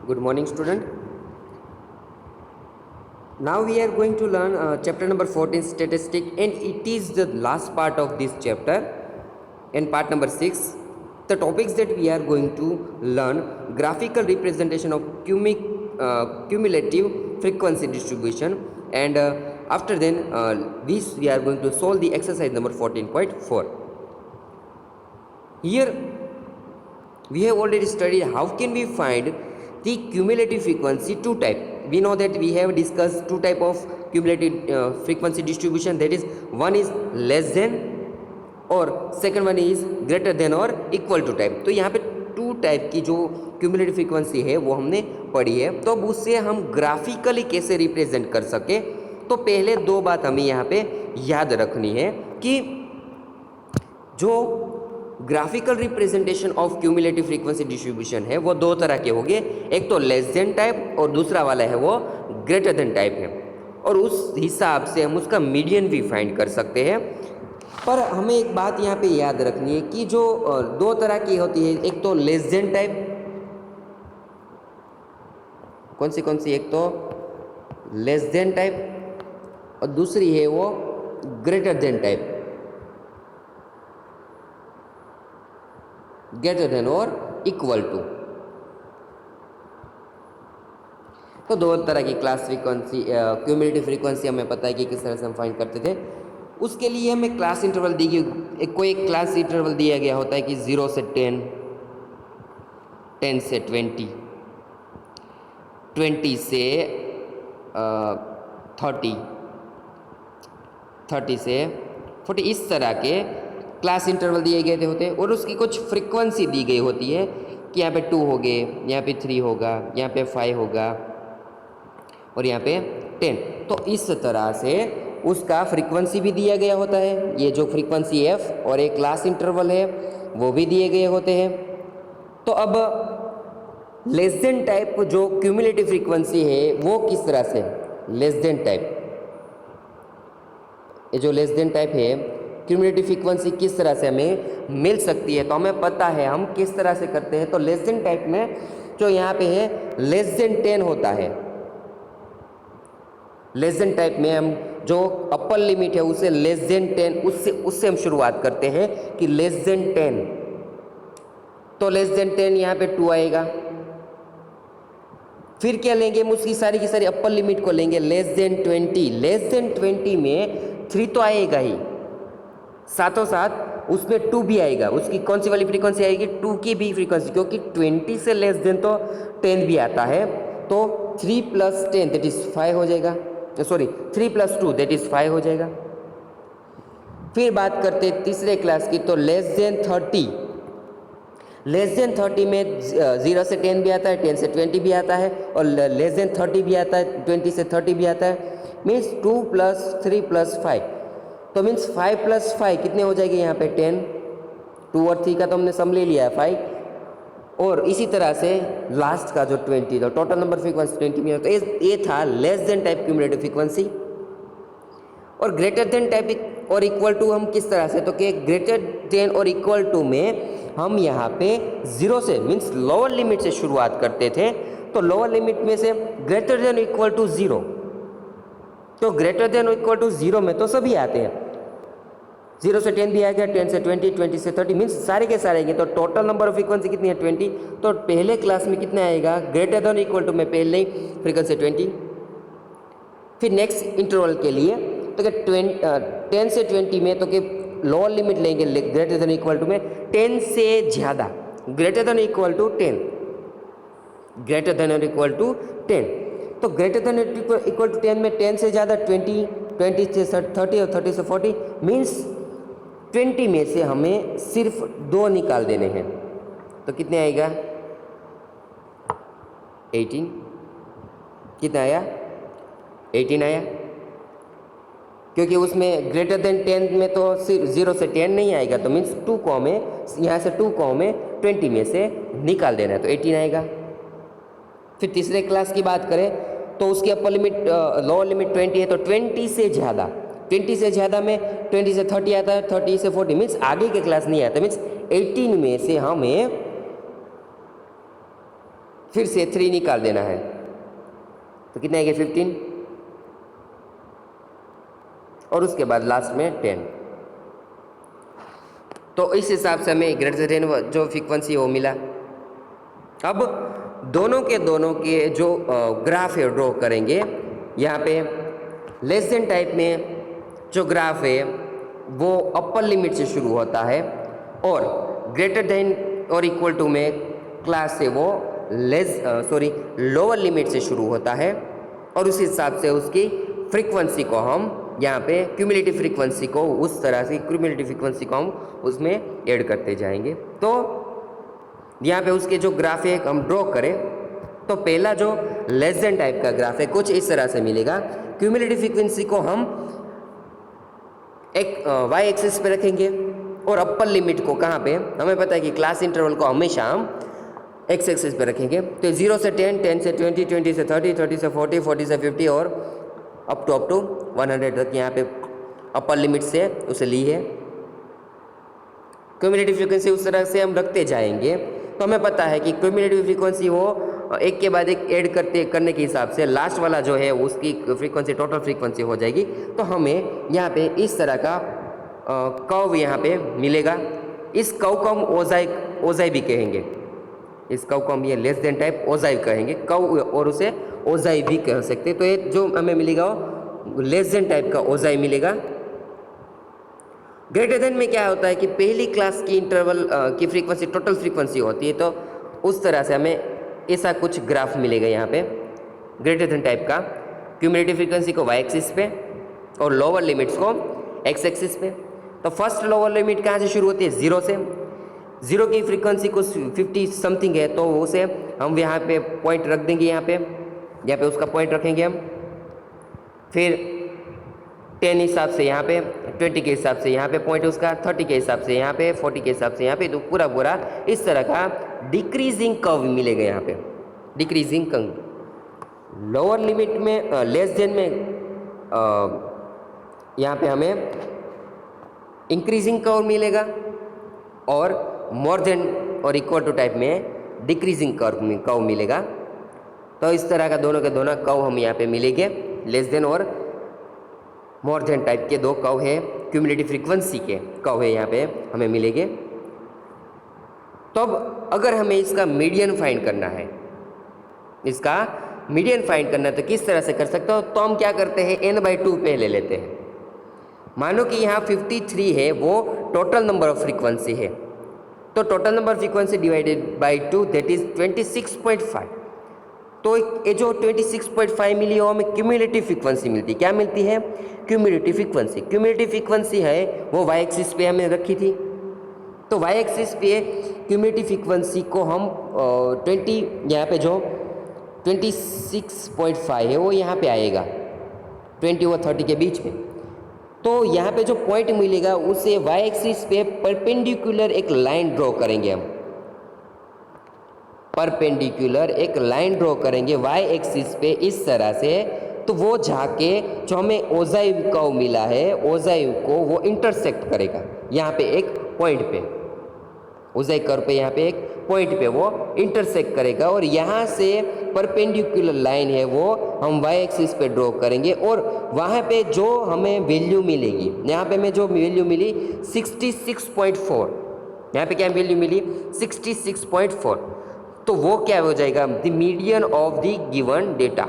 Good morning, student. Now we are going to learn chapter number 14, statistic, and it is the last part of this chapter. And part number 6, the topics that we are going to learn: graphical representation of cumulative frequency distribution, and after then this we are going to solve the exercise number 14.4. Here we have already studied how can we find the cumulative frequency two type. We know that we have discussed two type of cumulative frequency distribution, that is one is less than और second one is greater than और equal to type. तो यहाँ पे to type की जो cumulative frequency है वो हमने पढ़ी है. तो अब उससे हम ग्राफिकली कैसे रिप्रेजेंट कर सके, तो पहले दो बात हमें यहाँ पे याद रखनी है कि जो graphical representation of cumulative frequency distribution है वो दो तरह के होंगे. एक तो लेस देन टाइप और दूसरा वाला है वो ग्रेटर देन टाइप है, और उस हिसाब से हम उसका मीडियन भी फाइंड कर सकते हैं. पर हमें एक बात यहाँ पे याद रखनी है कि जो दो तरह की होती है, एक तो लेस देन टाइप, कौन सी, एक तो लेस देन टाइप और दूसरी है वो greater than type, greater than और इक्वल टू. तो दो तरह की क्लास फ्रीक्वेंसी क्यूमुलेटिव फ्रीक्वेंसी हमें पता है कि किस तरह से हम फाइंड करते थे. उसके लिए हमें क्लास इंटरवल दी गई, कोई एक क्लास इंटरवल दिया गया होता है कि 0 से 10, 10 से 20, 20 से 30, 30 से 40, इस तरह के क्लास इंटरवल दिए गए होते हैं. और उसकी कुछ फ्रीक्वेंसी दी गई होती है कि यहाँ पे 2 हो गए, यहाँ पे 3 होगा, यहाँ पे 5 होगा और यहाँ पे 10. तो इस तरह से उसका फ्रीक्वेंसी भी दिया गया होता है. ये जो फ्रीक्वेंसी f और एक क्लास इंटरवल है वो भी दिए गए होते हैं. तो अब लेस देन टाइप जो क्यूमुलेटिव फ्रीक्वेंसी है वो किस तरह से, लेस देन टाइप, ये जो लेस देन टाइप है क्यूमुलेटिव फ्रीक्वेंसी किस तरह से हमें मिल सकती है, तो हमें पता है हम किस तरह से करते हैं. तो लेस देन टाइप में जो यहाँ पे है लेस देन 10 होता है. लेस देन टाइप में हम जो अपर लिमिट है उसे लेस देन 10, उससे हम शुरुआत करते हैं कि लेस देन 10. तो लेस देन 10 यहाँ पे 2 आएगा. फिर क्या लेंगे, हम उसकी सारी की सारी अपर लिमिट को लेंगे लेस देन 20. लेस देन 20 में 3 तो आएगा ही, साथों साथ उसमें 2 भी आएगा. उसकी कौन सी वाली फ्रीक्वेंसी आएगी, 2 की भी फ्रीक्वेंसी, क्योंकि 20 से लेस देन तो 10 भी आता है. तो 3 + 10 दैट इज 5 हो जाएगा, सॉरी 3 + 2 दैट इज 5 हो जाएगा. फिर बात करते हैं तीसरे क्लास की, तो लेस देन 30. लेस देन 30 में 0 से 10 भी आता है, 10 से 20 भी आता है, और लेस देन 30 भी आता है, 20 से 30 भी आता है. मीन्स 2 + 3 + 5, तो मीन्स 5 + 5 कितने हो जाएंगे यहाँ पे 10. 2 और 3 का तो हमने सम ले लिया है 5, और इसी तरह से लास्ट का जो 20, तो टोटल नंबर फ्रीक्वेंसी 20 में. तो ये था less than type cumulative frequency. और ग्रेटर देन टाइप और इक्वल टू हम किस तरह से, तो कि ग्रेटर देन और इक्वल टू में हम यहाँ पे 0 से मीन्स लोअर लिमिट से शुरुआत करते थे. तो लोअर लिमिट में से ग्रेटर देन इक्वल टू 0, तो ग्रेटर देन इक्वल टू 0 में तो सभी आते हैं. 0 से 10 भी आ गया, 10 से 20, 20 से 30, मीन्स सारे के सारे आएंगे. तो टोटल नंबर ऑफ फ्रीक्वेंसी कितनी है 20. तो पहले क्लास में कितना आएगा, ग्रेटर देन इक्वल टू में पहले ही फ्रीक्वेंसी 20. फिर नेक्स्ट इंटरवल के लिए तो कि 10 से 20 में तो कि लोअर लिमिट लेंगे ग्रेटर देन इक्वल टू में 10 से ज़्यादा, greater than equal to 10, greater than equal to 10. तो ग्रेटर देन इक्वल टू 10 में 10 से ज़्यादा 20, 20 से 30 और 30 से 40, मीन्स 20 में से हमें सिर्फ 2 निकाल देने हैं. तो कितने आएगा 18. कितना आया 18 आया, क्योंकि उसमें ग्रेटर देन 10 में तो सिर्फ 0 से 10 नहीं आएगा. तो मीन्स 2 को हमें यहाँ से 2 को हमें 20 में से निकाल देना है, तो 18 आएगा. फिर तीसरे क्लास की बात करें तो उसकी अपर लिमिट लोअर लिमिट 20 है, तो 20 से ज़्यादा, 20 से ज़्यादा में 20 से 30 आता है, 30 से 40, मीन्स आगे के क्लास नहीं आता. मीन्स 18 में से हमें फिर से 3 निकाल देना है, तो कितने आएंगे 15, और उसके बाद लास्ट में 10। तो इस हिसाब से हमें ग्रेटर देन जो फ्रीक्वेंसी वो मिला। अब दोनों के जो ग्राफ है ड्रॉ करेंगे। यहाँ पे लेस देन टाइप में जो ग्राफ है वो अपर लिमिट से शुरू होता है, और ग्रेटर देन और इक्वल टू में क्लास है वो लोअर लिमिट से शुरू होता है, और उस हिसाब से उसकी फ्रीक्वेंसी को हम यहाँ पे क्यूमुलेटिव फ्रीक्वेंसी को उस तरह से क्यूमुलेटिव फ्रीक्वेंसी को हम उसमें ऐड करते जाएंगे। तो यहाँ पे उसके जो ग्राफ है हम ड्रॉ करें, तो पहला जो लेस देन टाइप का ग्राफ है कुछ इस तरह से मिलेगा। क्यूमुलेटिव फ्रीक्वेंसी को हम एक वाई एक्सिस पे रखेंगे, और अपर लिमिट को कहाँ पे, हमें पता है कि क्लास इंटरवल को हमेशा हम एक्स एक्सिस पे रखेंगे। तो 0 से 10, 10 से 20, 20 से 30, 30 से 40, 40 से 50 और अप टू 100 तक यहाँ पे अपर लिमिट से उसे ली है। क्यूमुलेटिव फ्रीक्वेंसी उस तरह से हम रखते जाएंगे, तो हमें पता है कि क्यूमुलेटिव फ्रीक्वेंसी वो एक के बाद एक ऐड करने के हिसाब से लास्ट वाला जो है उसकी फ्रीक्वेंसी टोटल फ्रीक्वेंसी हो जाएगी। तो हमें यहाँ पे इस तरह का कर्व यहाँ पे मिलेगा। इस कर्व को हम ओजाई भी कहेंगे। इस कर्व को हम ये लेस देन टाइप ओजाई कहेंगे कर्व, और उसे ओजाई भी कह सकते हैं। तो ये जो हमें मिलेगा वो लेस देन टाइप का ओजाई मिलेगा। ग्रेटर देन में क्या होता है कि पहली क्लास की इंटरवल की फ्रीक्वेंसी टोटल फ्रीक्वेंसी होती है, तो उस तरह से हमें ऐसा कुछ ग्राफ मिलेगा यहाँ पे ग्रेटर देन टाइप का। क्यूमुलेटिव फ्रीक्वेंसी को वाई एक्सिस पे और लोअर लिमिट्स को एक्स एक्सिस पे। तो फर्स्ट लोअर लिमिट कहाँ से शुरू होती है, 0 से। 0 की फ्रीक्वेंसी को 50 समथिंग है, तो उसे हम यहाँ पे पॉइंट रख देंगे, यहाँ पे उसका पॉइंट रखेंगे हम। फिर 10 हिसाब से यहाँ पे, 20 के हिसाब से यहाँ पे पॉइंट उसका, 30 के हिसाब से यहाँ पे, 40 के हिसाब से यहाँ पे, तो पूरा इस तरह का डिक्रीजिंग कर्व मिलेगा यहाँ पे, डिक्रीजिंग कर्व। लोअर लिमिट में लेस देन में यहाँ पे हमें इंक्रीजिंग कर्व मिलेगा, और मोर देन और इक्वल टू टाइप में डिक्रीजिंग कर्व मिलेगा। तो इस तरह का दोनों के दोनों कर्व हम यहाँ पे मिलेंगे। लेस देन और मोर देन टाइप के दो कर्व है, क्यूमुलेटिव फ्रीक्वेंसी के कर्व है यहाँ पे हमें मिलेंगे। तो अब अगर हमें इसका मीडियन फाइंड करना है, तो किस तरह से कर सकते हो, तो हम क्या करते हैं n/2 पे ले लेते हैं। मानो कि यहाँ 53 है, वो टोटल नंबर ऑफ फ्रीक्वेंसी है, तो total number frequency divided by 2 that is 26.5। तो ये जो 26.5 मिली वो हमें क्यूमुलेटिव फ्रीक्वेंसी मिलती है। क्या मिलती है, क्यूमुलेटिव फ्रीक्वेंसी है वो वाई एक्सिस पे हमने रखी थी। तो वाई एक्सिस पे क्यूमुलेटिव फ्रीक्वेंसी को हम 20 यहाँ पे जो 26.5 है वो यहाँ पे आएगा 20 और 30 के बीच में। तो यहाँ पे जो पॉइंट मिलेगा उसे वाई एक्सिस पे परपेंडिकुलर एक लाइन ड्रॉ करेंगे हम, परपेंडिकुलर एक लाइन ड्रॉ करेंगे वाई एक्सिस पे इस तरह से। तो वो जाके जो हमें ओजाई कर्व मिला है, ओजाई को वो इंटरसेक्ट करेगा यहाँ पे एक पॉइंट पे, ओजाई कर्व पे यहाँ पे एक पॉइंट पे वो इंटरसेक्ट करेगा, और यहाँ से परपेंडिकुलर लाइन है वो हम वाई एक्सिस पे ड्रॉ करेंगे। और वहाँ पे जो हमें वैल्यू मिलेगी, यहाँ पे हमें जो वैल्यू मिली 66.4, यहाँ पे क्या वैल्यू मिली 66.4, तो वो क्या हो जाएगा, the median of the given data,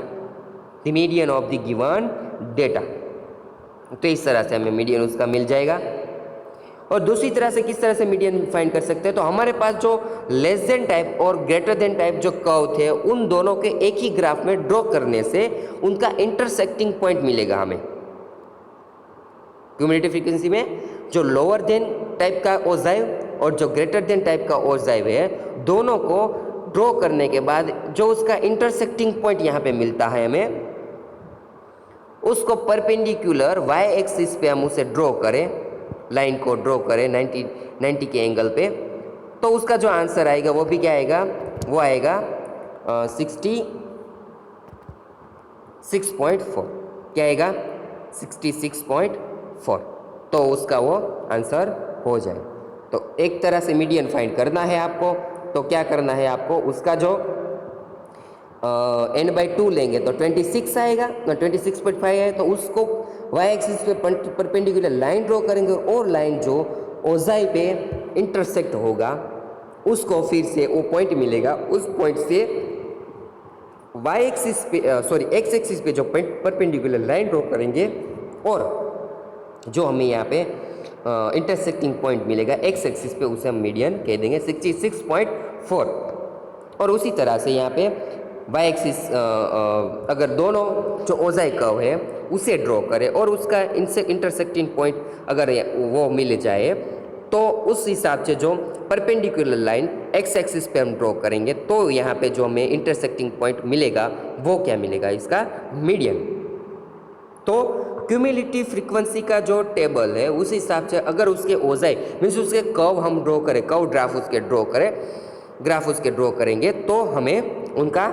the median of the given data. तो इस तरह से हमें मीडियन उसका मिल जाएगा। और दूसरी तरह से किस तरह से मीडियन फाइंड कर सकते हैं, तो हमारे पास जो लेस देन टाइप और ग्रेटर देन टाइप जो कर्व थे उन दोनों के एक ही ग्राफ में ड्रॉ करने से उनका इंटरसेक्टिंग पॉइंट मिलेगा हमें। क्यूमुलेटिव फ्रीक्वेंसी में जो लोअर देन टाइप का ओजाइव और जो ग्रेटर देन टाइप का ओजाइव है, दोनों को ड्रॉ करने के बाद जो उसका इंटरसेक्टिंग पॉइंट यहाँ पे मिलता है हमें, उसको परपेंडिकुलर वाई एक्सिस पे हम उसे ड्रॉ करें, लाइन को ड्रॉ करें 90 के एंगल पे, तो उसका जो आंसर आएगा वो भी क्या आएगा, वो आएगा 66.4। क्या आएगा 66.4, तो उसका वो आंसर हो जाए। तो एक तरह से मीडियन फाइंड करना है आपको, तो क्या करना है आपको, उसका जो n/2 लेंगे तो 26 आएगा, 26.5 है, तो उसको y एक्सिस पे परपेंडिकुलर लाइन ड्रॉ करेंगे और लाइन जो ओजाई पे इंटरसेक्ट होगा उसको फिर से वो पॉइंट मिलेगा, उस पॉइंट से y एक्सिस पे x एक्सिस पे जो परपेंडिकुलर लाइन ड्रॉ करेंगे और जो हमें यहाँ पे इंटरसेक्टिंग पॉइंट मिलेगा x एक्सिस पे उसे हम मीडियन कह देंगे 66.4। और उसी तरह से यहाँ पे y एक्सिस अगर दोनों जो ओजाई कर्व है उसे ड्रॉ करें और उसका इंटरसेक्टिंग पॉइंट अगर वो मिल जाए तो उस हिसाब से जो परपेंडिकुलर लाइन x एक्सिस पे हम ड्रॉ करेंगे तो यहाँ पे जो हमें इंटरसेक्टिंग पॉइंट मिलेगा वो क्या मिलेगा, इसका मीडियन। तो क्यूमुलेटिव फ्रीक्वेंसी का जो टेबल है उस हिसाब से अगर उसके ओजाई मीन्स उसके कर्व हम ड्रॉ करें, कर्व ग्राफ उसके ड्रॉ करेंगे तो हमें उनका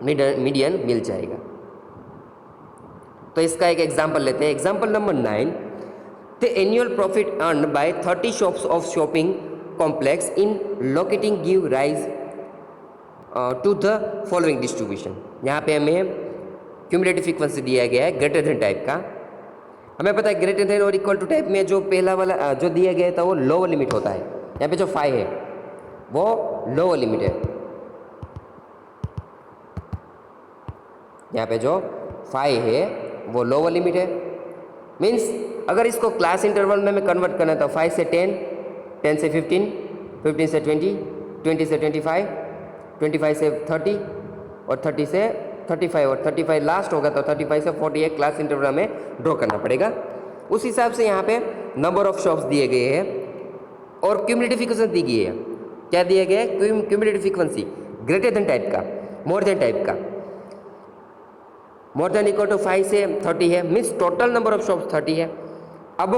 मीडियन मिल जाएगा। तो इसका एक एग्जांपल लेते हैं। Example number 9, the annual profit earn by 30 shops of shopping complex in locating give rise to the following distribution. यहाँ पे हमें क्यूमुलेटिव फ्रीक्वेंसी दिया गया है ग्रेटर देन टाइप का। हमें पता है ग्रेटर देन और इक्वल टू टाइप में जो पहला वाला जो दिया गया था वो लोअर लिमिट होता है। यहाँ पे जो 5 है वो लोअर लिमिट है, यहाँ पे जो 5 है वो लोअर लिमिट है। मीन्स अगर इसको क्लास इंटरवल में मैं कन्वर्ट करना तो 5 से 10, 10 से 15, 15 से 20, 20 से 25, 25 से 30 और 30 से 35 और 35 लास्ट होगा तो 35 से 48 क्लास इंटरवल में ड्रॉ करना पड़ेगा। उस हिसाब से यहाँ पे नंबर ऑफ शॉप्स दिए गए हैं और क्यूमुलेटिव फ्रीक्वेंसी दी गई है। क्या दिया गया है? Cumulative frequency greater than type का, मोर देन टाइप का। मोर देन इक्वल टू 5 से 30 है, means total number of shops 30 है। अब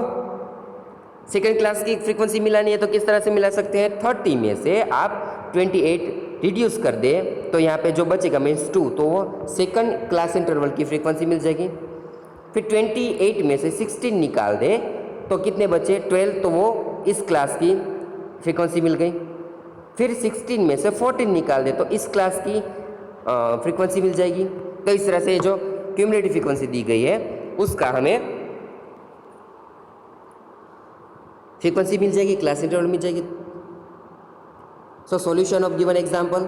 सेकेंड क्लास की फ्रीक्वेंसी मिलानी है तो किस तरह से मिला सकते हैं? 30 में से आप 28 रिड्यूस कर दे तो यहाँ पे जो बचेगा मीन्स 2, तो वो सेकंड क्लास इंटरवल की फ्रीक्वेंसी मिल जाएगी। फिर 28 में से 16 निकाल दे तो कितने बचे? 12, तो वो इस क्लास की फ्रीक्वेंसी मिल गई। फिर 16 में से 14 निकाल दे तो इस क्लास की फ्रीक्वेंसी मिल जाएगी। तो इस तरह से जो क्यूमुलेटिव फ्रीक्वेंसी दी गई है उसका हमें फ्रीक्वेंसी मिल जाएगी, क्लास इंटरवल मिल जाएगी। So solution of given example,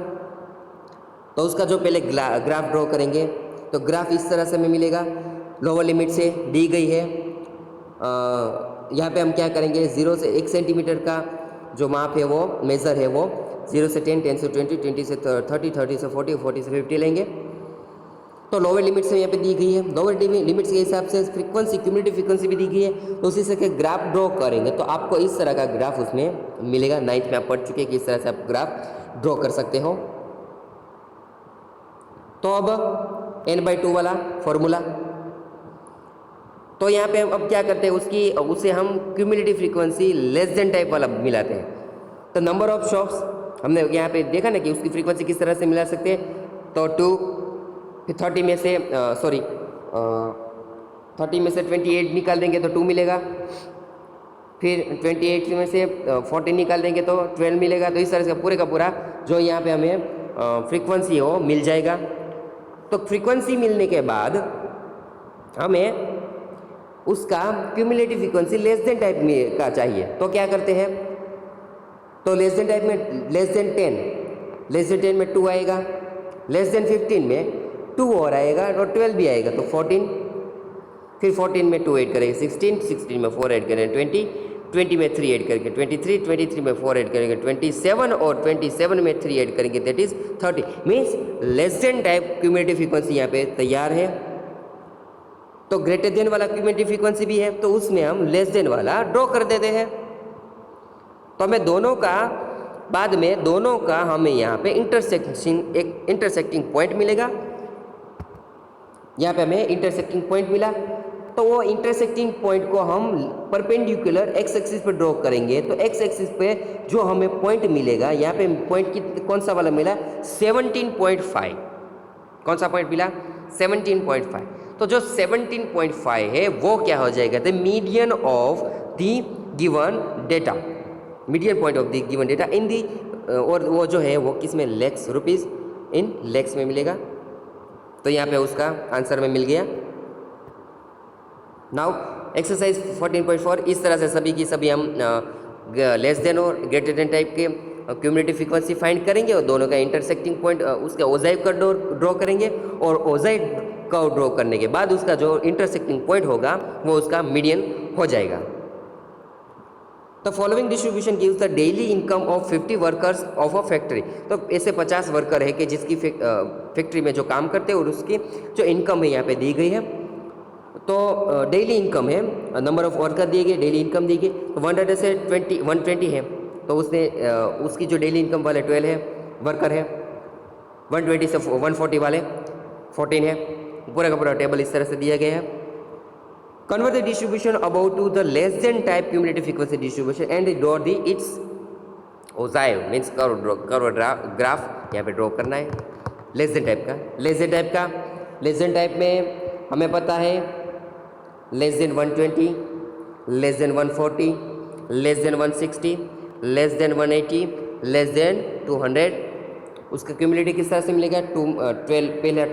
तो उसका जो पहले ग्राफ ड्रॉ करेंगे तो ग्राफ इस तरह से हमें मिलेगा, लोअर लिमिट से दी गई है। यहाँ पे हम क्या करेंगे? 0 से 1 सेंटीमीटर का जो माप है वो मेज़र है वो 0 से 10, 10 से 20, 20 से 30, 30 से 40, 40 से 50 लेंगे। तो लोअर लिमिट से यहाँ पे दी गई है, लोअर लिमिट्स के हिसाब से फ्रीक्वेंसी क्यूमुलेटिव फ्रीक्वेंसी भी दी गई है, तो उसी से ग्राफ ड्रॉ करेंगे तो आपको इस तरह का ग्राफ उसमें मिलेगा। 9th में आप पढ़ चुके हैं कि इस तरह से आप ग्राफ ड्रॉ कर सकते हो। तो अब n/2 वाला फॉर्मूला, तो यहाँ पे हम अब क्या करते हैं उसे हम cumulative frequency less than type वाला मिलाते हैं। तो नंबर ऑफ शॉप्स हमने यहाँ पे देखा ना कि उसकी फ्रीक्वेंसी किस तरह से मिला सकते हैं। तो 2, फिर 30 में से 30 में से 28 निकाल देंगे तो 2 मिलेगा। फिर 28 में से 14 निकाल देंगे तो 12 मिलेगा। तो इस तरह से पूरे का पूरा जो यहाँ पे हमें फ्रीक्वेंसी हो मिल जाएगा। तो फ्रीक्वेंसी मिलने के बाद हमें उसका cumulative frequency less than type में का चाहिए, तो क्या करते हैं? तो लेस देन टाइप में लेस देन 10 में 2 आएगा, लेस देन 15 में 2 और आएगा और 12 भी आएगा तो 14, फिर 14 में 2 ऐड करेंगे 16, 16 में 4 ऐड करेंगे 20, 20 में 3 ऐड करेंगे 23, 23 में 4 ऐड करेंगे 27 और 27 में 3 ऐड करेंगे that is 30। Means less than type cumulative frequency यहाँ पे तैयार है। तो ग्रेटर देन वाला क्यूमुलेटिव फ्रीक्वेंसी भी है तो उसमें हम लेस देन वाला ड्रॉ कर देते हैं। तो हमें दोनों का बाद में दोनों का हमें यहाँ पे इंटरसेक्टिंग पॉइंट मिलेगा। यहाँ पे हमें इंटरसेक्टिंग पॉइंट मिला तो वो इंटरसेक्टिंग पॉइंट को हम परपेंडिकुलर एक्स एक्सिस पे ड्रॉ करेंगे। तो एक्स एक्सिस पे जो हमें पॉइंट मिलेगा, यहाँ पे पॉइंट कौन सा वाला मिला? 17.5। कौन सा पॉइंट मिला? 17.5। तो जो 17.5 है वो क्या हो जाएगा? The median of the given data, median point of the given data in the, और वो जो है वो किस में? लैक्स रुपीज़। इन लैक्स में मिलेगा। तो यहाँ पे उसका आंसर में मिल गया। नाउ एक्सरसाइज 14.4, इस तरह से सभी की सभी हम लेस देन और ग्रेटर देन टाइप के क्यूमुलेटिव फ्रीक्वेंसी फाइंड करेंगे और दोनों का इंटरसेक्टिंग पॉइंट उसके ओजाइव का ड्रॉ करेंगे और ओजाइव का ड्रॉ करने के बाद उसका जो इंटरसेक्टिंग पॉइंट होगा वो उसका मीडियन हो जाएगा। The following distribution gives the daily income of 50 workers of a factory. तो ऐसे 50 वर्कर है कि जिसकी फैक्ट्री में जो काम करते हैं और उसकी जो इनकम है यहाँ पे दी गई है। तो डेली इनकम है, नंबर ऑफ वर्कर दिए गए, डेली इनकम दी गई। तो 100 से 120 है, तो उसने उसकी जो डेली इनकम वाले 12 है वर्कर है, 120 से 140 वाले 14 है। पूरा का पूरा टेबल इस तरह से दिया गया है। Convert the distribution about to the less than type cumulative frequency distribution and draw the its ogive means curve graph यहाँ पे ड्रॉ करना है लेस देन टाइप का। लेस देन टाइप में हमें पता है less then 120, less than 140, less than 160, less than 180, less than 200। उसका क्यूमुलेटिव किस तरह से मिलेगा? 12 पहले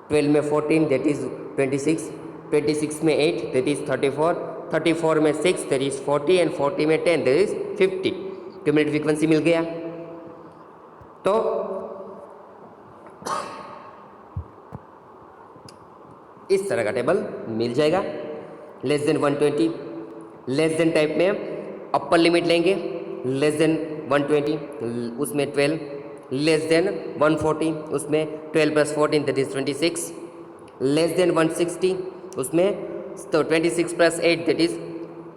12 में 14 दैट इज 26, 26 में 8 दैट इज 34, 34 में 6 दैट इज 40 एंड 40 में 10 दैट इज 50। क्यूमुलेटिव फ्रीक्वेंसी मिल गया। तो इस तरह का टेबल मिल जाएगा। Less than 120, less than type में अपर लिमिट लेंगे, लेस देन 120 उसमें 12, लेस देन 140 उसमें 12 plus 14 that is 26, less than 160 उसमें तो 26 प्लस 8 दैट इज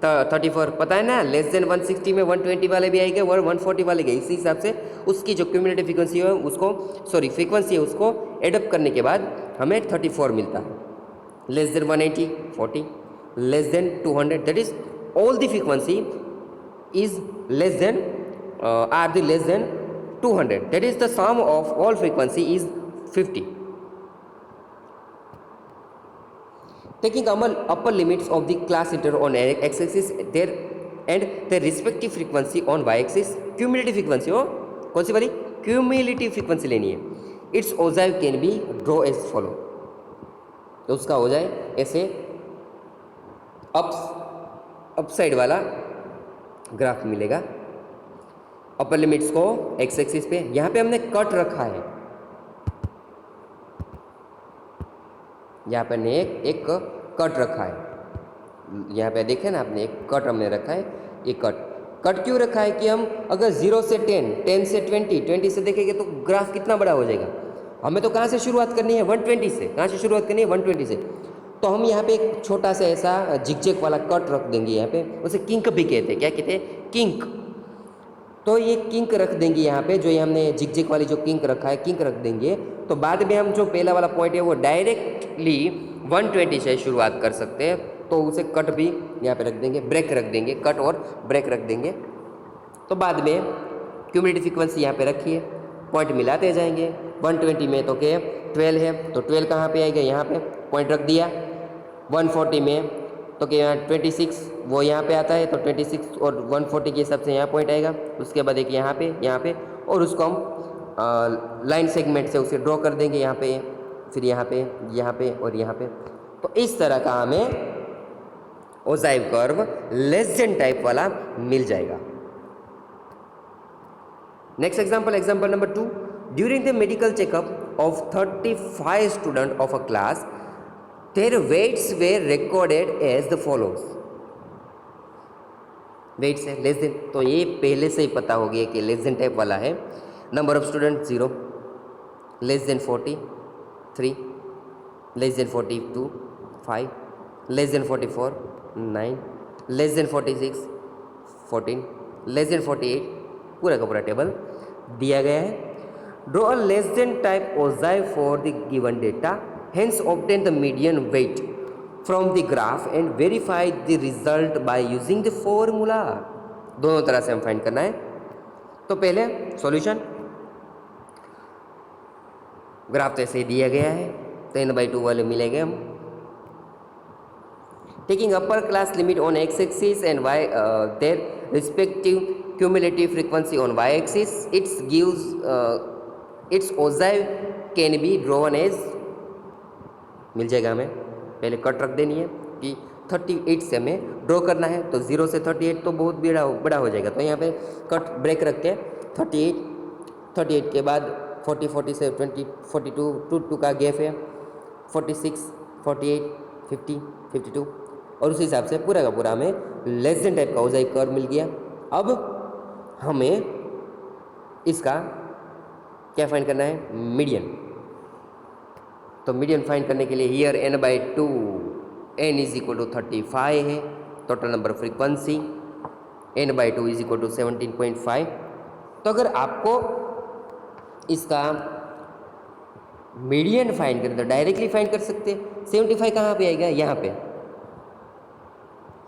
34। पता है ना, लेस देन 160 में 120 वाले भी आएंगे और 140 वाले गए। इसी हिसाब से उसकी जो क्यूमुलेटिव फ्रीक्वेंसी है उसको फ्रीक्वेंसी है उसको एडप्ट करने के बाद हमें 34 मिलता है। Less then 180 40, less than 200 that is all the frequency is less than are the less than 200 that is the sum of all frequency is 50. Taking upper limits of the class integer on x-axis there and their respective frequency on y-axis, cumulative frequency हो कौन सी वाली? cumulative frequency लेनी है। its ogive can be draw as follow। तो उसका हो जाए ऐसे अपसाइड वाला ग्राफ मिलेगा। अपर लिमिट्स को एक्स एक्सिस पे यहाँ पे हमने कट रखा है, यहाँ पे हमने एक कट रखा है। यहाँ पे देखें ना आपने, एक कट हमने रखा है। ये कट क्यों रखा है कि हम अगर 0 से 10, 10 से 20, 20 से देखेंगे तो ग्राफ कितना बड़ा हो जाएगा। हमें तो कहाँ से शुरुआत करनी है? 120 से। कहाँ से शुरुआत करनी है? 120 से। तो हम यहाँ पे एक छोटा सा ऐसा जिगजैग वाला कट रख देंगे यहाँ पे, उसे किंक भी कहते हैं। क्या कहते हैं? किंक। तो ये किंक रख देंगे यहाँ पे, जो ये हमने जिगजैग वाली जो किंक रखा है, किंक रख देंगे। तो बाद में हम जो पहला वाला पॉइंट है वो डायरेक्टली 120 से शुरुआत कर सकते हैं। तो उसे कट भी यहाँ पे रख देंगे, ब्रेक रख देंगे, कट और ब्रेक रख देंगे। तो बाद में क्यूमुलेटिव फ्रीक्वेंसी यहाँ पे रखिए, पॉइंट मिलाते जाएंगे। 120 में तो क्या 12 है, तो 12 कहाँ पे आएगा? यहाँ पे पॉइंट रख दिया। 140 में तो क्या 26 वो यहाँ पे आता है, तो 26 और 140 के हिसाब से यहाँ पॉइंट आएगा। उसके बाद एक यहाँ पे और उसको हम लाइन सेगमेंट से उसे ड्रॉ कर देंगे यहाँ पे, फिर यहाँ पे और यहाँ पे। तो इस तरह का हमें ogive curve less than type वाला मिल जाएगा। Next example number 2। During the medical checkup of 35 student of a class their weights were recorded as the follows। Weights है लेस देन, तो ये पहले से ही पता हो गया कि लेस देन टाइप वाला है। Number of student 0, less than 40 3, less than 42 5, less than 44 9, less than 46 14, less than 48। पूरा का पूरा टेबल दिया गया है। Draw a less than type ogive for the given data, hence obtain the median weight from the graph and verify the result by using the formula। दोनों तरह से हम फाइंड करना है। तो पहले सॉल्यूशन, ग्राफ तो ऐसे ही दिया गया है, 10/2 वाले मिलेंगे हम। Taking upper class limit on X axis and Y their respective cumulative frequency on y axis, it gives its ogive can be drawn as, मिल जाएगा हमें, पहले कट रख देनी है कि 38 से हमें ड्रॉ करना है, तो 0 से 38 तो बहुत बड़ा हो जाएगा, तो यहाँ पे कट ब्रेक रख के 38 के बाद 40 से 20 42 2 का गैप है, 46 48 50 52, और उस हिसाब से पूरा का पूरा हमें लेस देन टाइप का ओजाइव कर्व मिल गया। अब हमें इसका क्या फाइंड करना है, मीडियन। तो मीडियन फाइंड करने के लिए here n/2 n is equal to 35 है total number frequency, n/2 is equal to 17.5। तो अगर आपको इसका मीडियन फाइंड करें तो डायरेक्टली फाइंड कर सकते हैं। 75 कहाँ पे आएगा, यहाँ पे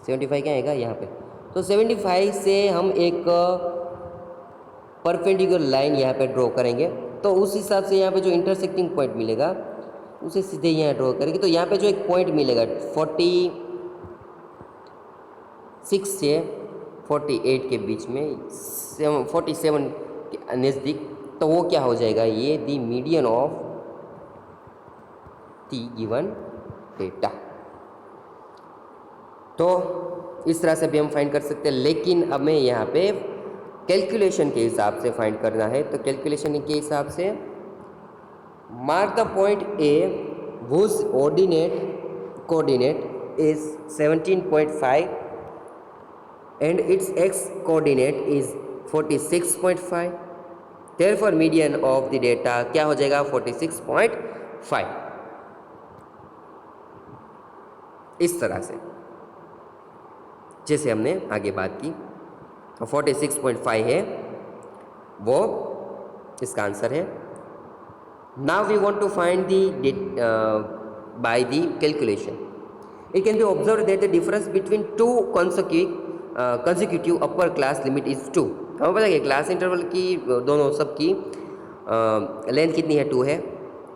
75 क्या आएगा, यहाँ पे। तो 75 से हम एक परपेंडिकुलर लाइन यहाँ पे ड्रॉ करेंगे, तो उस हिसाब से यहाँ पे जो इंटरसेक्टिंग पॉइंट मिलेगा उसे सीधे यहाँ ड्रॉ करेंगे। तो यहाँ पे जो एक पॉइंट मिलेगा 46 से 48 के बीच में, 47 के नज़दीक, तो वो क्या हो जाएगा, ये the median of the given data. तो इस तरह से भी हम फाइंड कर सकते हैं, लेकिन हमें यहाँ पे कैलकुलेशन के हिसाब से फाइंड करना है। तो कैलकुलेशन के हिसाब से mark the point A whose coordinate is 17.5 and its x coordinate is 46.5, therefore median of the data क्या हो जाएगा, 46.5। इस तरह से जैसे हमने आगे बात की, 46.5 है वो इसका आंसर है। Now we want to find the by the calculation. It can be observed that the difference between two consecutive upper class limit is 2। हमें पता है कि क्लास इंटरवल की दोनों सबकी लेंथ कितनी है, 2 है।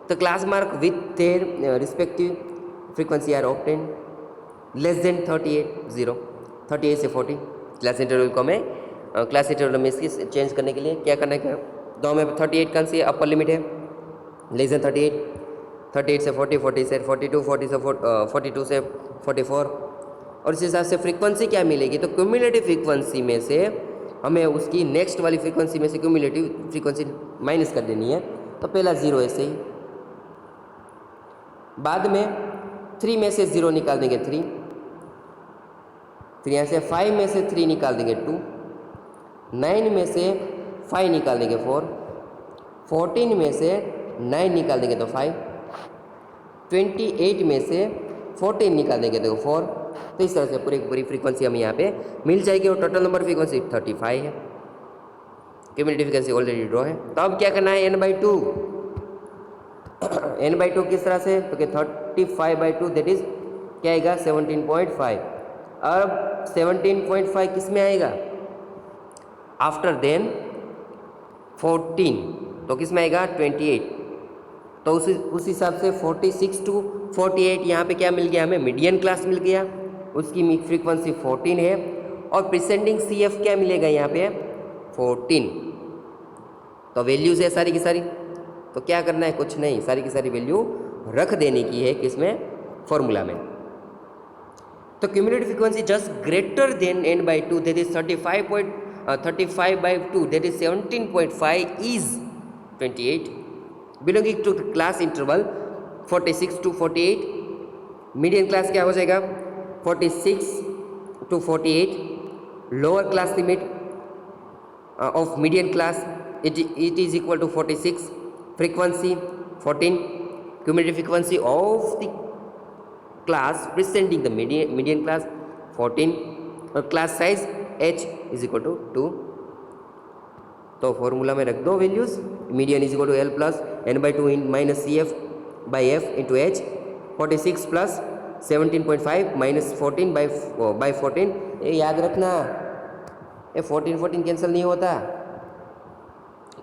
तो class mark with their respective frequency are obtain less than 38 से 40। क्लास इंटरवल को हमें क्लास इंटरवल में इसकी चेंज करने के लिए क्या करना है, तो हमें 38 कौन सी अपर लिमिट है, लेस देन 38 से 40, 40 से 42, 40 से 42 से 44, और इस हिसाब से फ्रीक्वेंसी क्या मिलेगी, तो क्यूमुलेटिव फ्रीक्वेंसी में से हमें उसकी नेक्स्ट वाली फ्रीक्वेंसी में से क्यूमुलेटिव फ्रीक्वेंसी माइनस कर देनी है। तो पहला 0 ऐसे ही, बाद में 3 में से 0 निकाल देंगे 3, फिर यहाँ से 5 में से 3 निकाल देंगे 2, 9 में से 5 निकाल देंगे 4, 14 में से 9 निकाल देंगे तो 5, 28 में से 14 निकाल देंगे तो 4। तो इस तरह से पूरी फ्रीक्वेंसी हमें यहाँ पे मिल जाएगी, और टोटल नंबर फ्रीक्वेंसी 35 है। क्यूमुलेटिव फ्रीक्वेंसी ऑलरेडी ड्रॉ है। तो अब क्या करना है, n/2 n/2 किस तरह से, तो कि 35/2 दैट इज क्या आएगा, 17.5। अब 17.5 किस में आएगा, आफ्टर देन 14, तो किस में आएगा, 28। तो उस हिसाब से 46 to 48 यहाँ पे क्या मिल गया, हमें मीडियन क्लास मिल गया, उसकी फ्रीक्वेंसी 14 है, और प्रिसेंडिंग CF क्या मिलेगा यहाँ पे, 14। तो वैल्यूज है सारी की सारी, तो क्या करना है, कुछ नहीं, सारी की सारी वैल्यू रख देने की है किसमें, फॉर्मूला में। तो cumulative frequency just greater than n/2 that is 35/2 that is 17.5 is 28 belonging to class interval 46 to 48। Median class क्या हो जाएगा, 46 to 48। Lower class limit of median class it is equal to 46, frequency 14, cumulative frequency of the class preceding the median class 14, और class size h is equal to 2। तो formula में रख दो values, median is equal to L plus n/2 इन minus CF by F into H, 46 plus 17.5 minus 14 by 14। ये याद रखना, ये 14 कैंसिल नहीं होता,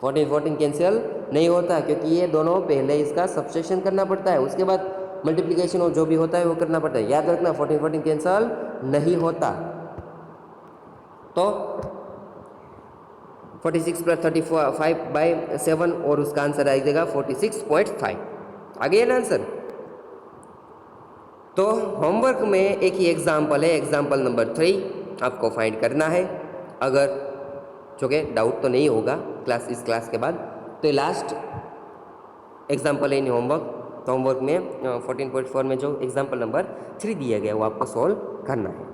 14 कैंसिल नहीं होता, क्योंकि ये दोनों पहले इसका सब्सट्रैक्शन करना पड़ता है, उसके बाद मल्टीप्लिकेशन और जो भी होता है वो करना पड़ता है। याद रखना 14 कैंसिल नहीं होता। तो 46 प्लस 35/7 और उसका आंसर आ जाएगा 46.5। आ गया ना आंसर। तो होमवर्क में एक ही एग्जाम्पल है, एग्जाम्पल नंबर 3 आपको फाइंड करना है। अगर चूँकि डाउट तो नहीं होगा इस क्लास के बाद, तो लास्ट एग्जाम्पल है इन होमवर्क। तो होमवर्क में 14.4 में जो एग्जाम्पल नंबर 3 दिया गया वो आपको सॉल्व करना है।